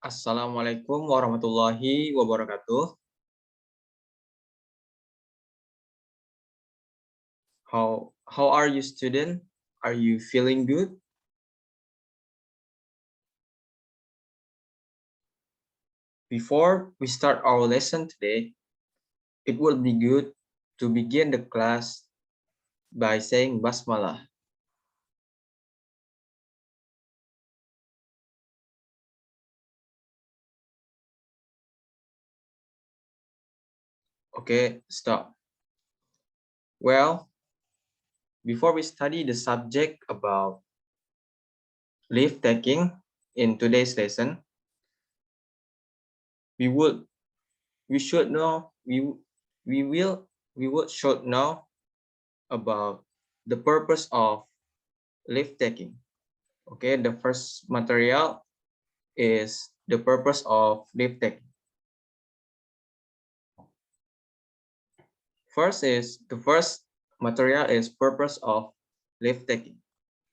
Assalamualaikum warahmatullahi wabarakatuh. How are you, student? Are you feeling good? Before we start our lesson today, it would be good to begin the class by saying basmalah. Okay, stop. Well, before we study the subject about leave taking in today's lesson, we should know we would should know about the purpose of leave taking. Okay, the first material is the purpose of leave taking. The first material is purpose of leave taking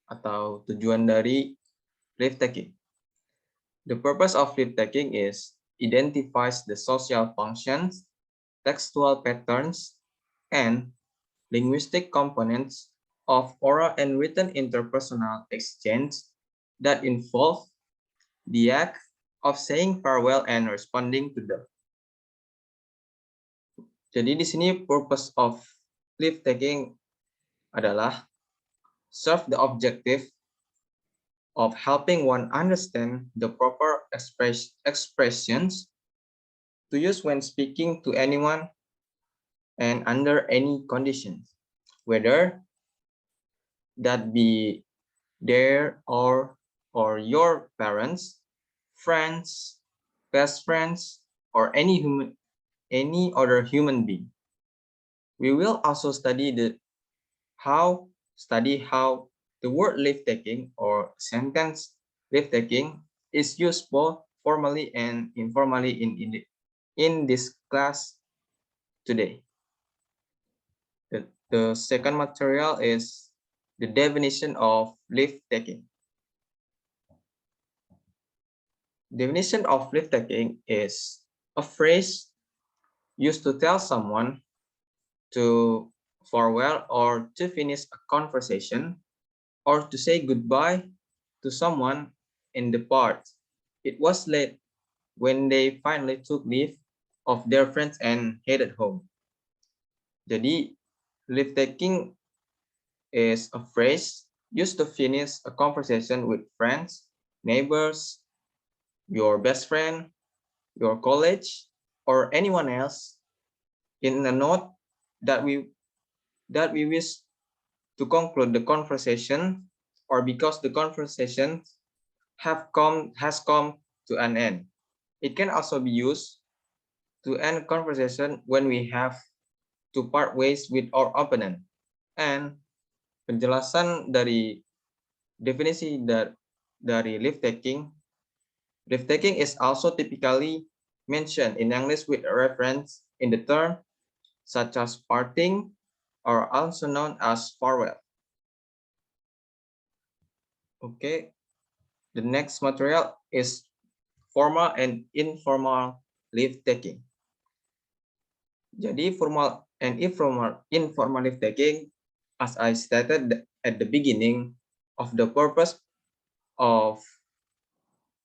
atau tujuan dari leave taking. The purpose of leave taking is identifies the social functions, textual patterns, and linguistic components of oral and written interpersonal exchange that involve the act of saying farewell and responding to them. Jadi di sini purpose of leave taking adalah serve the objective of helping one understand the proper expressions to use when speaking to anyone and under any conditions, whether that be their or your parents, friends, best friends, or any other human being. We will also study how the word leave taking or sentence leave taking is used both formally and informally in this class today. The second material is the definition of leave taking. Definition of leave taking is a phrase used to tell someone to farewell or to finish a conversation or to say goodbye to someone and depart. It was late when they finally took leave of their friends and headed home. Jadi, leave taking is a phrase used to finish a conversation with friends, neighbors, your best friend, your college, or anyone else in a note that we wish to conclude the conversation or because the conversation has come to an end. It can also be used to end conversation when we have to part ways with our opponent. And penjelasan dari definisi dari leave taking is also typically mentioned in English with a reference in the term such as parting or also known as farewell. Okay, the next material is formal and informal leave taking. Jadi formal and informal leave taking, as I stated at the beginning of the purpose of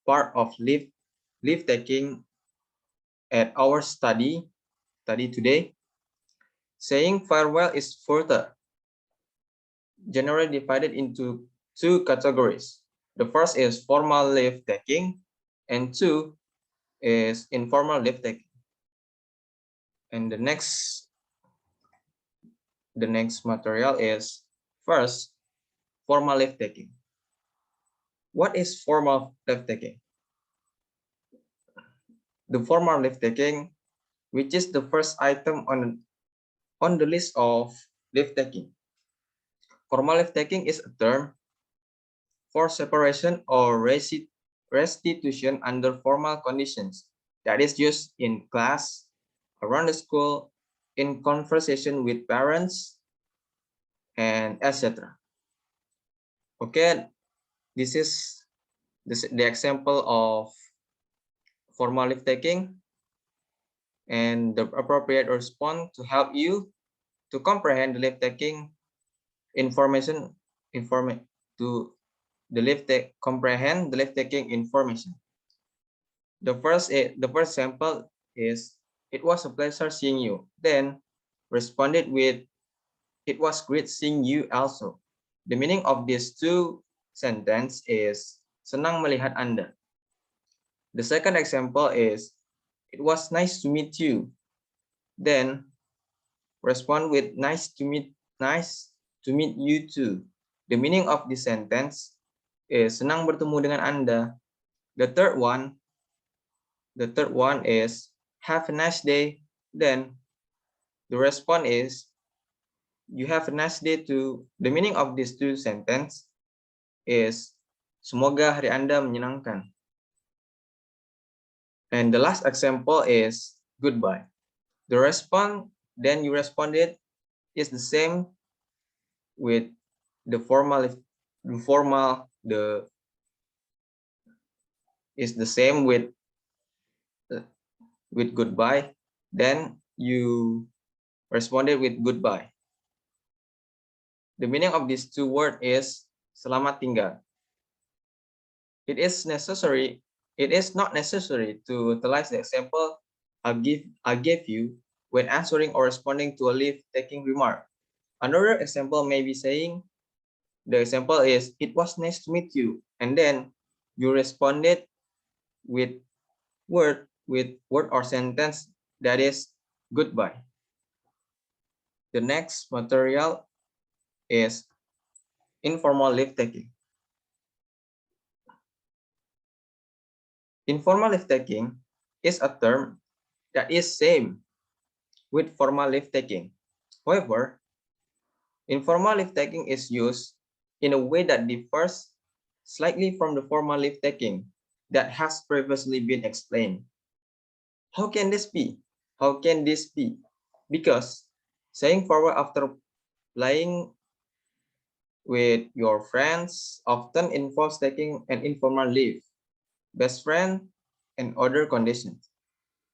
part of leave taking at our study today, saying farewell is further generally divided into two categories. The first is formal leave taking, and two is informal leave taking. And the next material is first formal leave taking. What is formal leave taking? The formal leave taking, which is the first item on the list of leave taking. Formal leave taking is a term for separation or restitution under formal conditions that is used in class, around the school, in conversation with parents, and etc. Okay, this is the example of formal leave taking, and the appropriate response to help you to comprehend the leave taking information to comprehend the leave taking information. The first sample is, it was a pleasure seeing you. Then responded with, it was great seeing you also. The meaning of these two sentences is, senang melihat Anda. The second example is, it was nice to meet you. Then respond with, nice to meet you too. The meaning of this sentence is, senang bertemu dengan Anda. The third one is, have a nice day. Then the response is, you have a nice day too. The meaning of these two sentences is, semoga hari Anda menyenangkan. And the last example is, goodbye. The response then you responded is the same with the is the same with goodbye. Then you responded with goodbye. The meaning of these two words is, selamat tinggal. It is not necessary to utilize the example I gave you when answering or responding to a leave-taking remark. Another example may be saying, the example is, it was nice to meet you, and then you responded with word or sentence that is goodbye. The next material is informal leave-taking. Informal leave-taking is a term that is same with formal leave-taking. However, informal leave-taking is used in a way that differs slightly from the formal leave-taking that has previously been explained. How can this be? Because saying farewell after playing with your friends often involves taking an informal leave, best friend, and other conditions.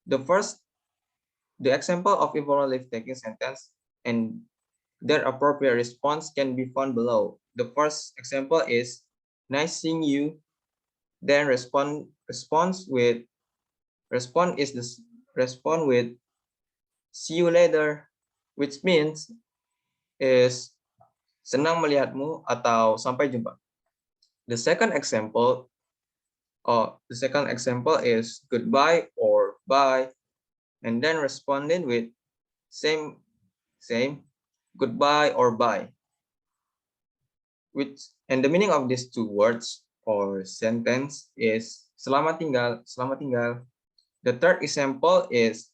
The example of informal leave-taking sentence and their appropriate response can be found below. The first example is, nice seeing you. Then respond with, see you later, which means is, senang melihatmu atau sampai jumpa. The second example is goodbye or bye, and then responding with same goodbye or bye. And the meaning of these two words or sentence is, selamat tinggal. The third example is,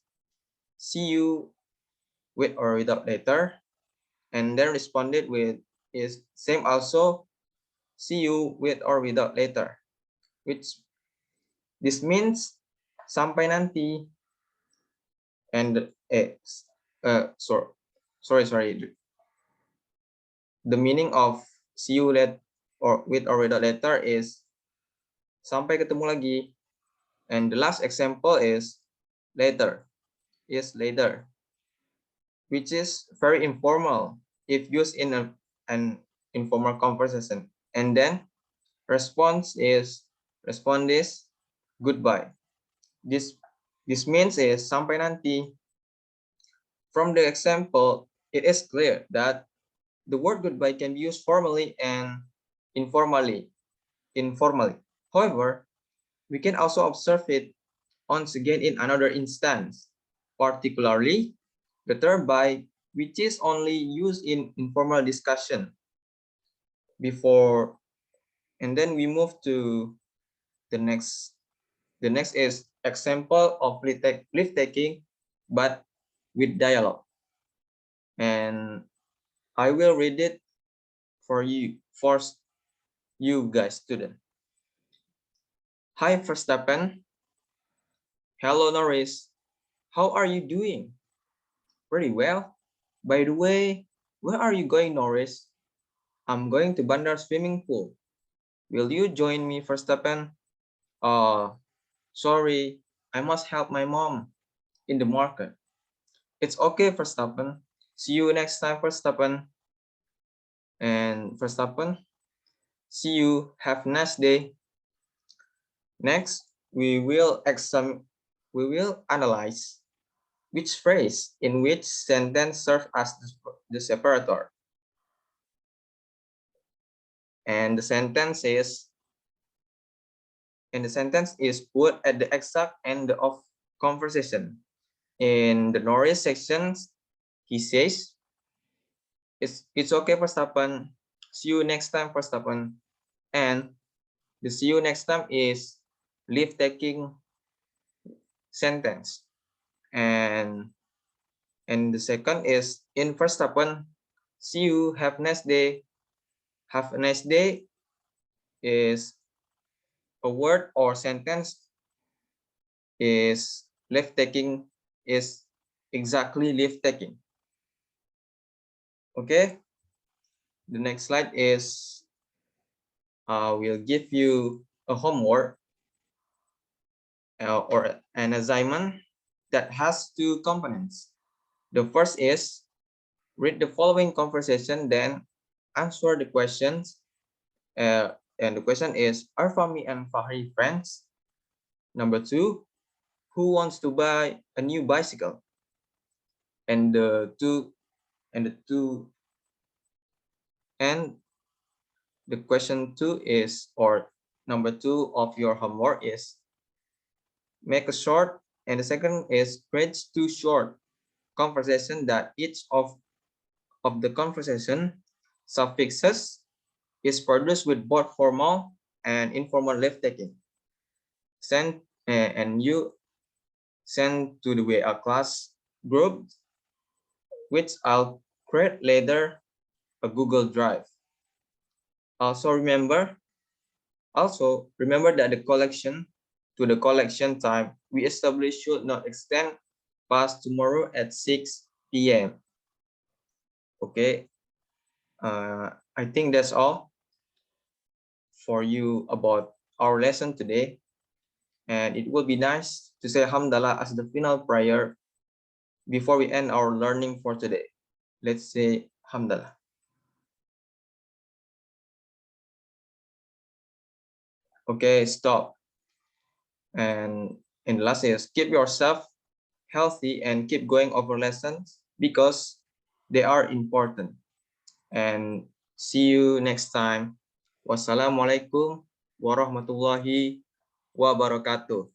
see you with or without later, and then responded with is same also, see you with or without later, which this means sampai nanti. And sorry. The meaning of see you or without later is sampai ketemu lagi. And the last example is later, which is very informal if used in an informal conversation. And then response is goodbye. This means is sampai nanti. From the example, it is clear that the word goodbye can be used formally and informally. However, we can also observe it once again in another instance, particularly the term bye, which is only used in informal discussion. And then we move to the next. The next is example of leave taking, but with dialogue. And I will read it for you guys, student. Hi, Verstappen. Hello, Norris. How are you doing? Pretty well. By the way, where are you going, Norris? I'm going to Bandar swimming pool. Will you join me, Verstappen? Sorry, I must help my mom in the market. It's okay, Verstappen. See you next time, Verstappen. And Verstappen, see you. Have a nice day. Next, we will analyze which phrase in which sentence serves as the separator. And the sentence is put at the exact end of conversation. In the Norris sections, he says, it's okay, Verstappen. See you next time, Verstappen. And the see you next time is leave taking sentence. And the second is in Verstappen, see you, have a nice day. Have a nice day is a word or sentence is leave taking is exactly leave taking. Okay, the next slide is we'll give you a homework or an assignment that has two components. The first is read the following conversation, then answer the questions. And the question is, are Fahmi and Fahri friends? Number two, who wants to buy a new bicycle? And the two and the question two is, or number two of your homework is make a short, and the second is create two short conversation that each of the conversation suffixes is produced with both formal and informal leave taking. Send and you send to the WA class group, which I'll create later a Google Drive. Also remember that the collection time we established should not extend past tomorrow at 6 p.m. Okay, I think that's all for you about our lesson today. And it would be nice to say Hamdallah as the final prayer before we end our learning for today. Let's say Hamdallah. Okay, stop. And the last is keep yourself healthy and keep going over lessons because they are important. And see you next time. Wassalamualaikum warahmatullahi wabarakatuh.